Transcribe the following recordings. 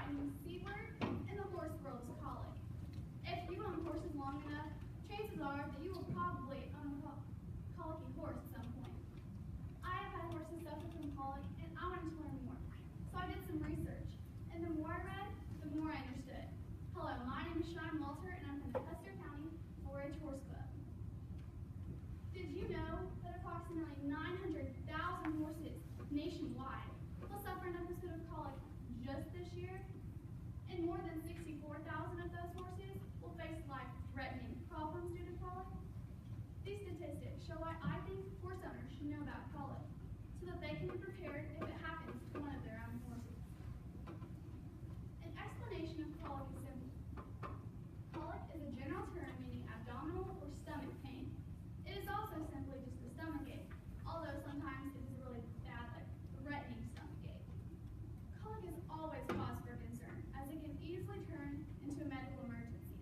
a new C word in the horse world is colic. If you own horses long enough, chances are that you will probably own a colicky horse at some point. I have had horses suffer from colic, and I wanted to learn more. So I did some research, and the more I read, the more I understood. Hello, my name is Cheyenne Walter, and I'm from the Custer County 4-H Horse Club. Did you know that approximately 900,000 horses nationwide will suffer an episode of colic just this year? And more than 64,000 of those horses will face life-threatening problems due to colic? These statistics show why I think horse owners should know about colic, so that they can be prepared if it happens to one of their own horses. An explanation of colic is simple. Colic is a general term meaning abdominal or stomach pain. It is also simply just a stomach ache, although sometimes it is a really bad, threatening stomach ache. Colic is always cause for concern, as it can easily turn into a medical emergency.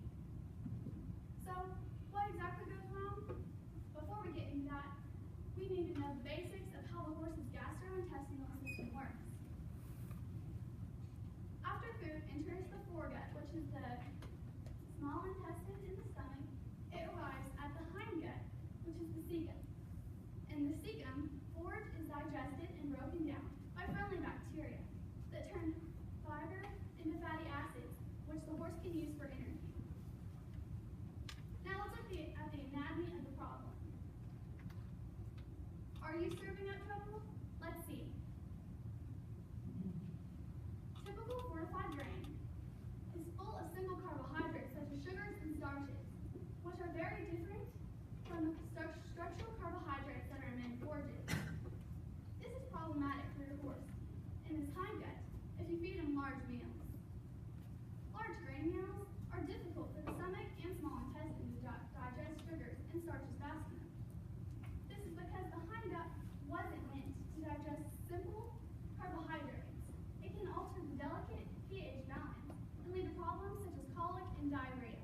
So, what exactly goes wrong? Before we get into that, we need to know the basics of how the horse's gastrointestinal system works. After food enters the foregut, which is the small intestine in the stomach, it arrives at the hindgut, which is the cecum. In the cecum, forage is digested and broken down by friendly bacteria that turn fiber into fatty acids, which the horse can use for energy. Now let's look at the anatomy of the problem. Are you serving up trouble? Let's see. Typical fortified grain is full of single carbohydrates such as sugars and starches, which are very different from the structural carbohydrates that are in many forages. This is problematic for your horse in his hindgut if you feed him large meals. Large grain meals are difficult for the stomach and small intestine to digest sugars and starches fast enough. This is because the hindgut wasn't meant to digest simple carbohydrates. It can alter the delicate pH balance and lead to problems such as colic and diarrhea.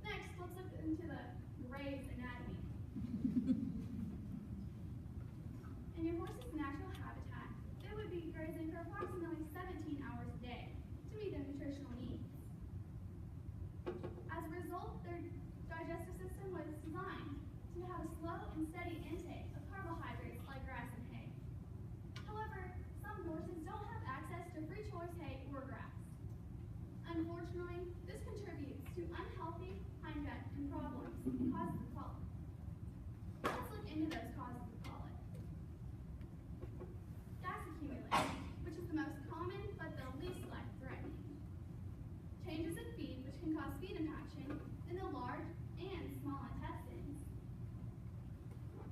Next, let's look into the graze anatomy. In your horse's natural habitat, they would be grazing for approximately 17 hours a day to meet their nutritional needs. As a result, their digestive system was designed to have a slow and steady intake of carbohydrates like grass and hay. However, some horses don't have access to free choice hay or grass. Unfortunately, this contributes to unhealthy hindgut and problems and causes of colic. Let's look into those causes of colic. Gas accumulation, which is the most common but the least life-threatening. Changes in feed, which can cause feed impaction in the large and small intestines.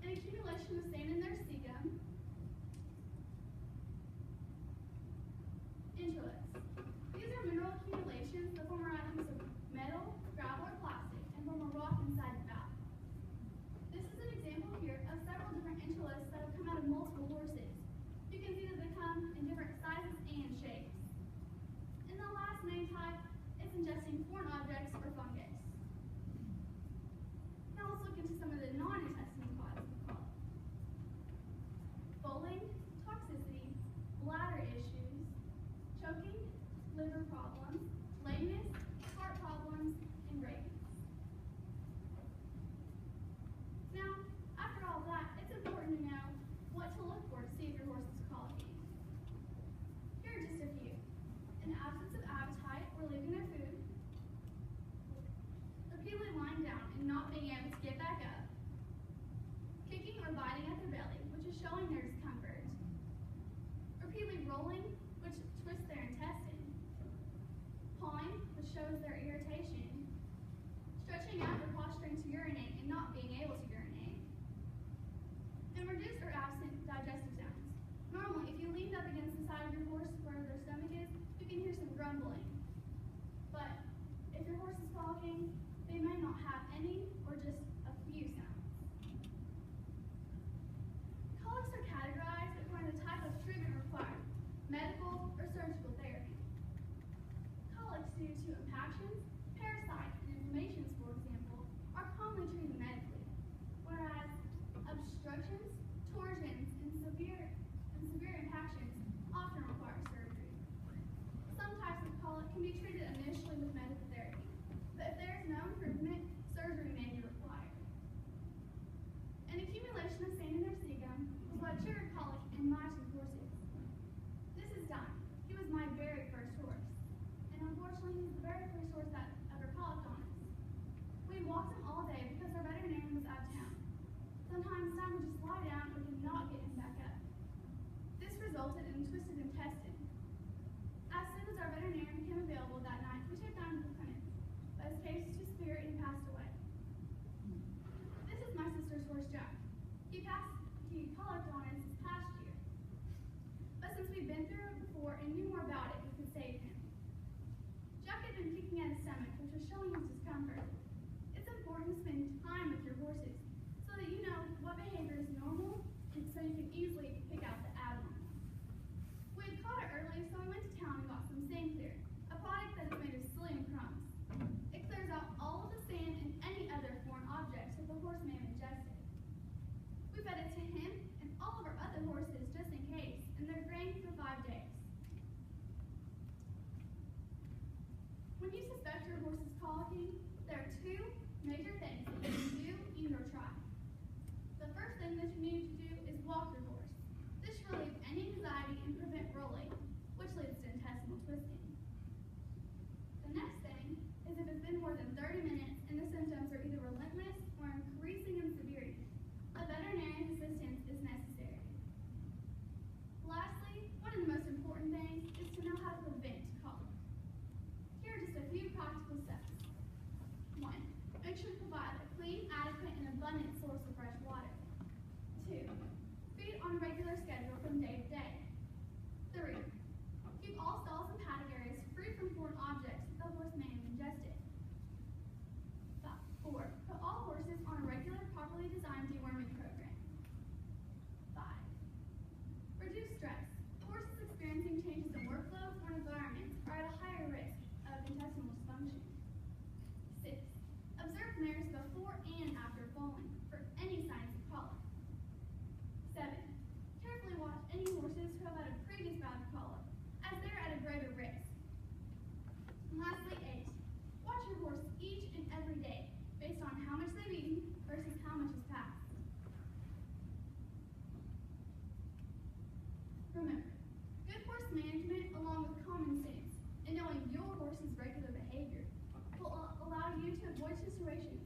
An accumulation of sand in their cecum. Introliths. These are mineral accumulations that form around a piece of metal, gravel, or plastic and form a rock inside the valve. and my two horses. This is Don. He was my very first horse. And unfortunately, he's the very first horse that ever colicked on us. We walked him all day because our veterinarian was out of town. Sometimes Don would just lie down and we could not get him back up. This resulted in a twisted intestine. As soon as our veterinarian became available that night, we took Don to the clinic, but his case to spirit and passed away. This is my sister's horse, Jack. He colicked on us this past year. But since we've been through it before and knew more about it, we could save him. Jack had been kicking at his stomach, which was showing his discomfort. It's important to spend time with your horses so that you know what behavior is normal and so you can easily pick out the abnormal. We had caught it early, so we went to town and got some sand clear, a product that is made of psyllium crumbs. It clears out all of the sand and any other foreign objects that the horse may have ingested. We fed it to him and all of our other horses just in case, and they're graying for 5 days. When you suspect your horse is colicking, there are 2 major things that you can do, eat, or try. The first thing that you need to do is walk your horse. This should relieve any anxiety and prevent rolling, which leads to intestinal twisting. The next thing is if it's been more than 30 minutes and the symptoms are either relentless or increasing in severity, a veterinarian assistance is necessary. Lastly, one of the most important things is to know how to prevent colic. Here are just a few practical steps. 1. Make sure to provide a clean, adequate, and abundant source of fresh water. 2. Feed on a regular schedule from day to day. 3. Keep all stalls and paddock areas free from foreign objects that the horse may have ingested. 4. Put all horses on a regular, properly designed deworming program. 5. Reduce stress. Horses experiencing changes in workload or environment are at a higher risk of intestinal dysfunction. 6. Observe mares before and after falling for any signs of colic. 7. Carefully watch any horses who have had a previous bout of colic, as they're at a greater risk. And lastly, 8. Watch your horse each and every day, based on how much they've eaten versus how much has passed. Remember, good horse management along with common sense and knowing your horse's regular behavior will allow you to avoid situations